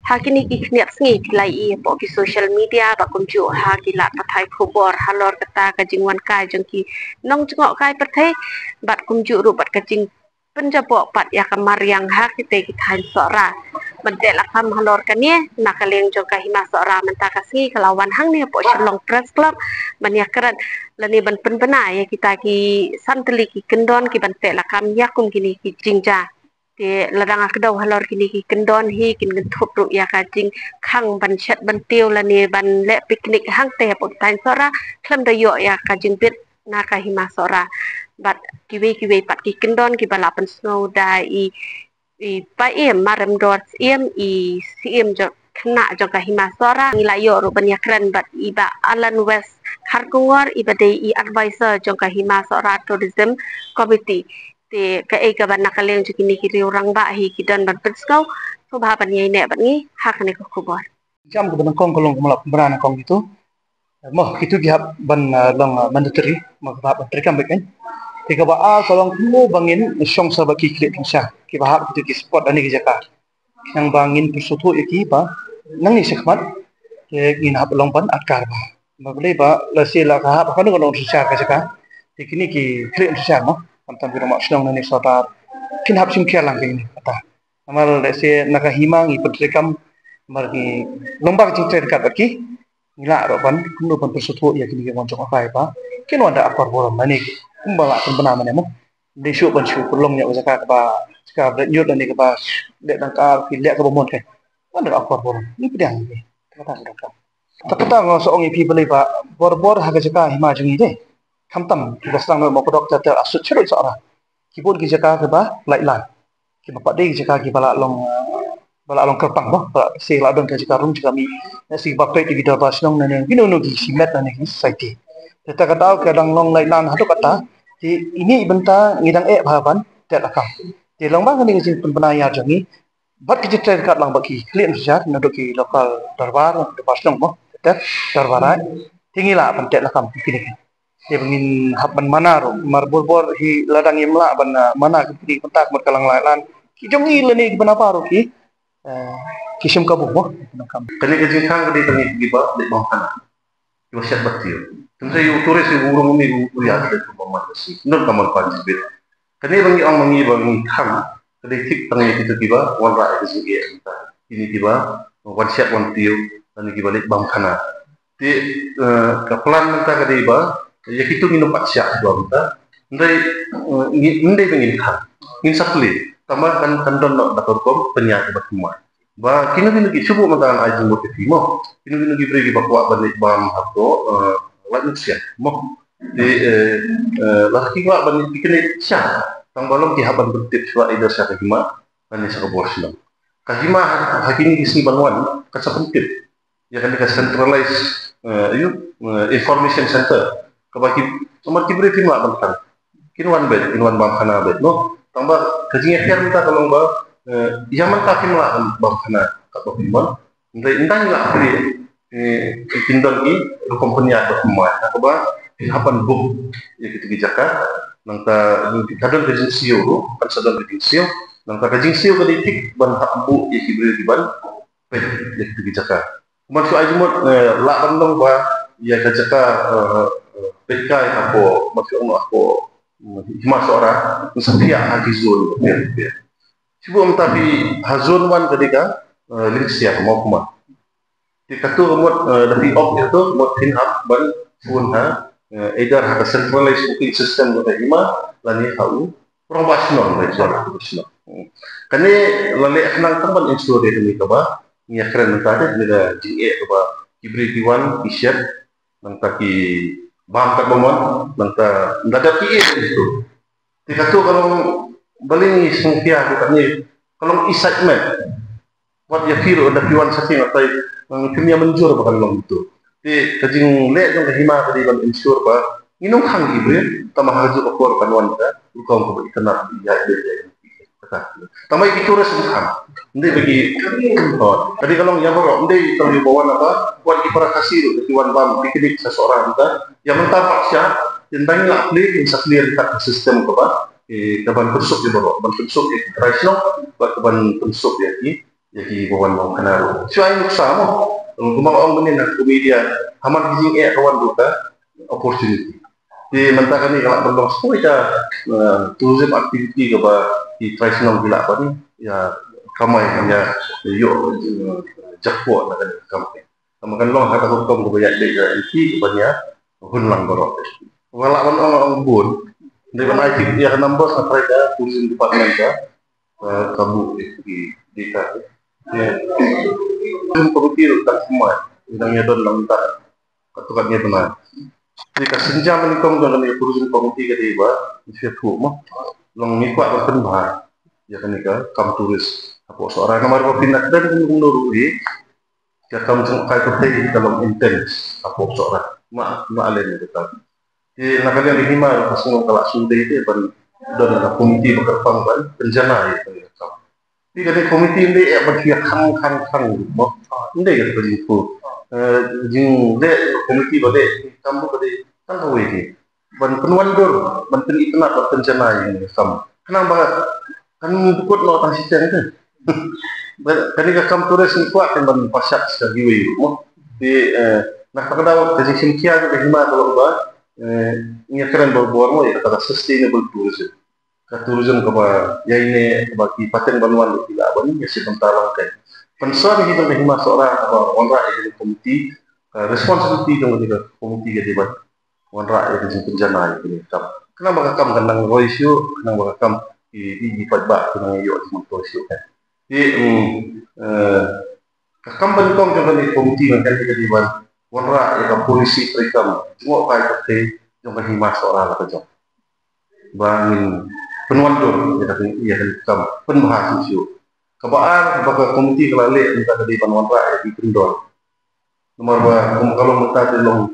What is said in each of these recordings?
Hakini ki kniap sngi kilai I po ki social media ba kum ju ha ki la pathai khobor halor kata ka jingwan kai jong ki nong jngok kai pathe bat kum ju ru bat ka jing penjapo pat ya kamar yang ha ki te ki thain sora mante la kam halor ka ne nakaleng jong ka hima sora menta ka sngi kalawan hang ne po shalong press club man ya karat lani ban pen bana ya kita ki santli ki kendon ki bante la kam ya kum kini ki jingja ti ladang akdau halor kini ki kendon hi kin thop ru ya ka jing khang ban chat ban tiu la ni ban le picnic hang te po tain sora klam da yo ya ka jing bit na ka hima sora bat kiwe pat ki kendon ki bala pen snow da I pa em maram dot em si em jo kena jo ka hima sora ngila yo ru ban ya kran bat iba Alan West Harkungor iba de I advisor jo ka hima sora tourism committee te ka e ka ban nakaleng ju kini ki orang ba hi ki dan ban penskau so ba ban yai ne ban ni hak ne ko khobor jam ko ban kong kolong malap berana kong itu moh itu gihap ban long mandatory moh ba ban terkam baik kan tiga ba a kolong mu bangin song sa baki klik sha ki ba itu ki spot ani ki jaka yang bangin persutu iki ba nang ni sekmat ke ngin hap long ban akar ba ma boleh ba la sila ka hap kan ngolong sha ka jaka kini ki klik sha mo tantam bi mak snong ni sotar kin hap sim kia lang ini kata amal dese nakahimang I terkam margi lomba kecil terkat baki ngila roban kuno pan persutu ya kini ke moncong apa ba kin wanda akar borom mani kumbala kan benar mana mo de shu ban shu pelong ya usaka ba ska bre nyut ni ke ba de dangkar ki le ke bomon ke wanda akar borom ni pedang ni kata kata tapi ta ngo so ongi people ba bor ha jaka hima jungi de kamtam basang no mo kodok ta asut chero sara kibun ki jaka ke ba lai lan ki bapak de jaka ki bala long kerpang bo si la dong ka jaka rum jaka mi si bapak ti kita bas nong nane gino no gi simet nane gi society kita kata kadang long lai lan hatu kata ti ini benta ngidang bahaban tet akam ti long bang ni sin penaya jangi bat ki jitra kat lang baki klien sejat no ki lokal darbar de bas nong bo tet darbarai tingila pan tet akam kini dia ingin haban mana ro marbor hi ladang imla ban mana kini kontak mat kalang lan ki jongi le ni benapa ro ki kisim kabu mo nakam kani ke jingkang ke di giba di bangkan yo syat batiu tentu yo turis yo urung mi ya de pemamat si nur kamal panjibit kani bangi ang mangi bangi kham kani tik tangi itu giba wan ra ke jingi ini giba wan syat wan tiu kani giba di bangkana di kapelan menta ke giba ya kitu minum paksya dua minta ndai bengin kham in sakli tambah kan kandon no datorkom penyakit berkumar ba kino ki subu magang ajing mo timo kino ki bregi bakwa balik bam hako lansia mo di laki wa ban dikene sya tang balong ki haban bertip swa ida sa kahima kan sa kaborsno kahima hakini isi banwan ka sa pentip ya kan ka centralized information center kabaki nomor kibri firma bantan kinwan bed kinwan bam khana bed no tambah kajing akhir minta kalau ba zaman takim lah bam khana ka firman ndai ndang la pri kindon ki kompanya atau semua aku ba hapan buk ya gitu jaka nangka kadon kajing sio kan sadon kajing sio nangka kajing sio kaditik ban habu ya kibri ban pe ya gitu jaka kuman su ajmut la bandong ba ya kajaka pekai aku masuk aku hima sora musafia hagizun ya sebelum tapi hazun wan ketika linsia mau kuma dikatu mot dari op itu mot tin up ban punha either hak centralized booking system do hima lani hau professional professional kani lale nang tamban insurance ini kaba nya keren tadi bila GA kaba kibri diwan t-shirt nang taki bangkat bomon nangka ndadak ki itu dikatu kalau beli sengkia kita ni kalau excitement what ya feel ada piwan saking atau kimia menjur bakal long itu di kajing le jong hima tadi ban insure ba inung hang ibre tama haju ko kan wanda ukong ko ikana ya kata tamai itu res bukan ndai bagi tadi kalau yang baru ndai kalau bawa apa buat para kasir di wan bam piknik seseorang kita yang mentah paksa tentang lah clear clear kat sistem ko ba kaban pensuk di baru ban pensuk tradisional ban pensuk ya Jadi bawan mau kenal. Siapa yang sama? Kalau orang benih nak media, haman kijing kawan buka opportunity. Di mentah ni kalau berlong semua ita tourism activity ke di tradisional bila apa ni ya kamai hanya yuk jakpo nak kamai. Kamu long kata hukum ke banyak dek itu banyak hunlang gorok. Walau orang bun dari mana itu ya nambah sampai ke tourism department ke kamu di kan. Ya, committee tak semua. Bidangnya don lang tak ketukatnya benar. Jadi kasenjam ni kong don ni tourism committee ke dia, dia tu mah long ni kuat berpen bah. Ya kan ni ke kam turis. Apa seorang nomor berpindah dan menurut dia kam kai petai dalam intens apa seorang mak alen itu kan. Jadi nak kalian lima pas ngomong kalau sudah itu ban don ada komite berkembang kan penjana itu. Di dari komite ini berpihak kang ini yang berjumpa jing de komite bade kamu bade kan tahu ini ban penwandur ban penitna ban penjana ini sam kenapa kan ikut lo tang sistem itu kan ka kam turis ni kuat ban pasak sekali we mo di nak pakadaw kasi simkia ke hima kalau ba ini keren bawa mo ya kata sustainable tourism ka tourism ka ba yaine ba ki paten banwan tidak bani ya si pentalang kan pensar kita hima seorang apa wanra ini komiti responsibility dong kita komiti jadi ban wanra itu penjana ini kam kenapa kam kanang roisyo kenapa kam di padba kenang yo di roisyo kan di kam ban kong kan di komiti kan jadi ban wanra ya polisi perikam cuma kai te jong hima seorang lah jong bangin penwandur ya tapi iya kam penbahas isu kebaan baka komiti kelale minta tadi panuan ra di Kendor nomor ba kalau minta tolong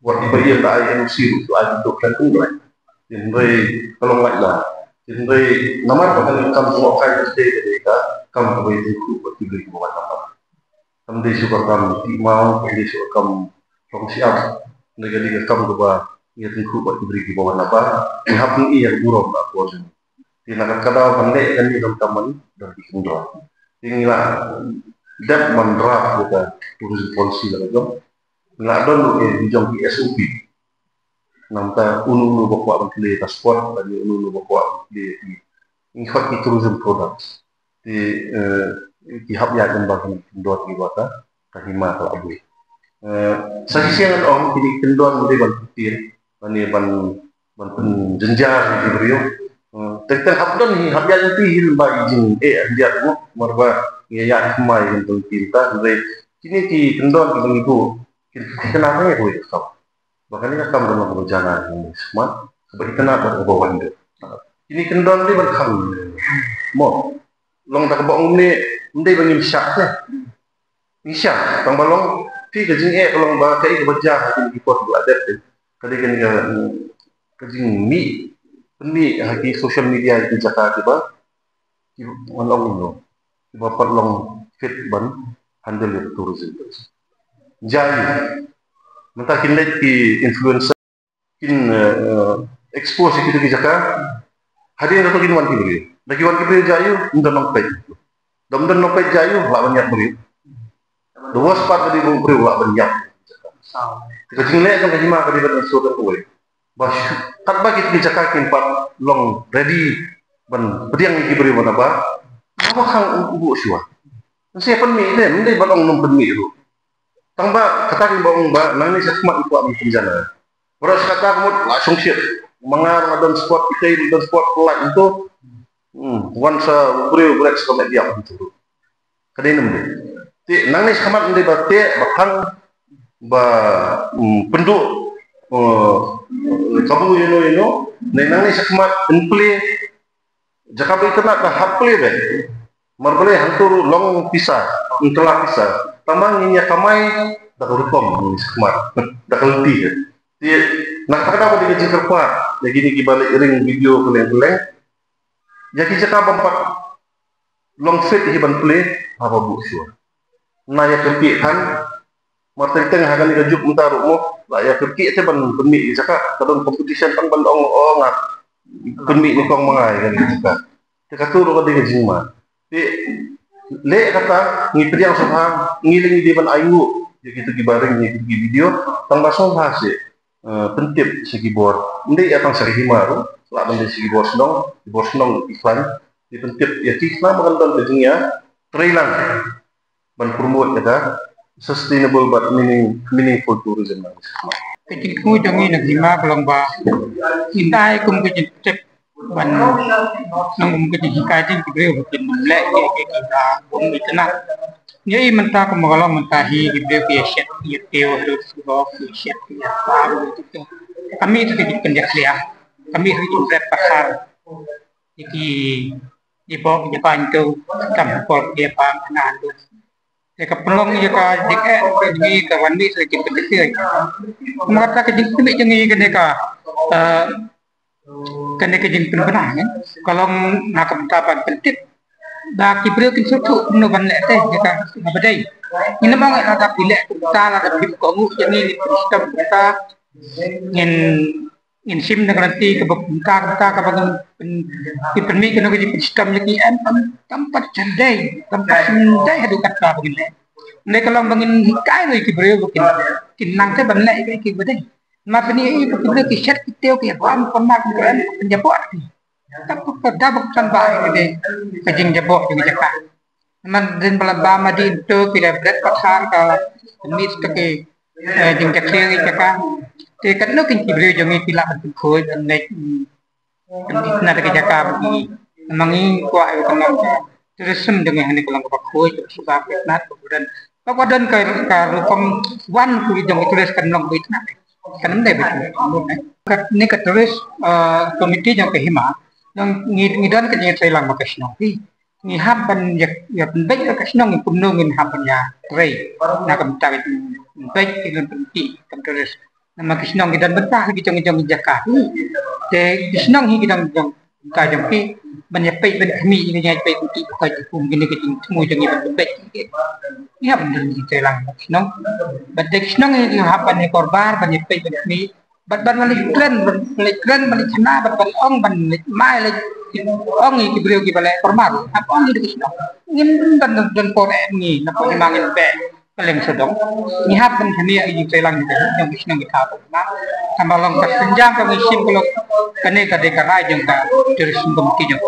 buat ibadah tak ai NUC untuk ada dokter tu lah jadi kalau nggak lah jadi nomor ba kan kam semua kai tadi ka kam ko itu ku bagi buat apa kam de suka kam mau de suka kam siap negara kam ko ba ia tu buat diberi bawah apa hab ni ia buruk tak kuasa di nak kada pandai kan di dalam taman dan di Kendor tinggal dap mandraf kita tourism policy lah tu nak don di jong di SOP nampak unu bawa menteri transport dan unu bawa di hot tourism products di hab ya dan bagi Kendor di bawah kahima kalau abu sasi siang orang di Kendor mulai berpikir ani ban penjenjar di beriu tentang habdan ni habya nanti hilba izin dia tu marba ya kemai untuk cinta dari kini di Kendor di ibu kenapa ya boleh kau bahkan ini kamu dalam perjalanan semua seperti kenapa bawa anda ini Kendor ni berkam mau long tak bawa ni ndai bangin syak nisya tang balong ti kejing kalau ba kai kebaja di pos adat kali kan kejing mi haki social media itu Jakarta ba walong no ba perlong fit ban handle tourism jai mentah kinlet ki influencer kin expose kita di Jakarta hari ini kin wan ki lagi wan ki jayu ndan nongpet dom nongpet jayu la banyak beri dua spot di beri la banyak kejing le kan kajima kadi ban sudah kuwe bas kat bagi di Jakarta kin pat long ready ban pediang ki beri ban apa kang ubu siwa saya penmi ni mendai balong nom penmi tu tangba kata ki bang ba nang ni sakmat iku am penjana ora kata kemut langsung siap mengar dan spot kita dan spot pelak itu once beri break sama dia itu kadai nem ti nang ni sakmat mendai bate bakang ba penduk kamu ino nang ni sakmat enple Jakarta itu nak haple be marbale hantur long pisah telah pisah tamang inya kamai dak rukom ni sakmat dak leti dia nak kada apa di Jakarta lagi ni balik ring video keleng-keleng jadi Jakarta empat long fit hiban play apa bu sure na ya kepik kan martel tengah akan digajuk mentar mo la ya kepik te ban penmi di Jakarta kadang competition tang ban ong ngak penmi ni kong mangai kan di Jakarta te katur ka di jingma ti le kata ngi priang sohang ngiling di ban ayu gitu gibaring ni video tang basong hase pentip segi bor ndai ya tang sari himaru la bende segi bor senong iklan di pentip ya tikna makan dan bejunya trailang ban promote kata sustainable but meaningful tourism. Kecil ku jangi nak lima belum ba indai kum kecil cek ban nang kecil hikaji kibrio bukan mulai ke kita bom itna ni mentah kum kalau mentahi kibrio ke shet ye teo harus go ke shet ya baru itu kami itu kecil penjak dia kami itu berat pasar jadi di bawah Jepang itu campur dia pangan tu kapelong ya ka jadi kawan ni sedikit kecil mengata kejing ni jangi kene kejing benar kan kalau nak ketapan pentip dah kibrio kin sutu no ban le teh jika abadai ini memang ada pilih kita lah tapi kamu jangi sistem kita in sim na nanti ke buka ke bagian permi kena ke sistem lagi tempat cendai hadu kata begini mereka kalau bangin hikai lagi kibrio bukin kinang te banle ke bedai ma peni kibrio ke shat kiteo ke pam pernah kan penjabot tapi pada bukan baik ini kejing jabot dengan jaka man din balaba madi itu tidak berat pasar ke mis ke jing jakli jaka thì các nước kinh kibrio jangi tilak khoi dan nek na ke jaka bagi mangi ko ay kanang tourism dengan hani kulang ko khoi suka petnat kemudian ka rukom wan ku jangi tulis kanong bitna kanam dai betul ni ka tulis komite jang ke hima yang ngidan ke ni Thailand makasno ni haban ya baik ka kasno ngi kumno ngin haban ya rei na kam ta baik dengan penting kam tulis nama kisnong gidan betah gijong jaka te kisnong hi gidang jong ka jong ki banyapai ban kami ni nyai pai kuti ka kum gini ke temu jong iban bet ni ha ban ni telang kisnong bat de kisnong ni hapan ni korbar banyapai ban kami bat malik kren malik khana bat ong ban mai le ong ni kibrio ki bale korbar apa ong ni kisnong ngin dan pore ni na ko mangin pe paling sedong ni hapan kami ay telang ni yang kisnong kita apa tambah long kesenjang kami sim kalau kene ka de karai jeng ka tourism komiti jeng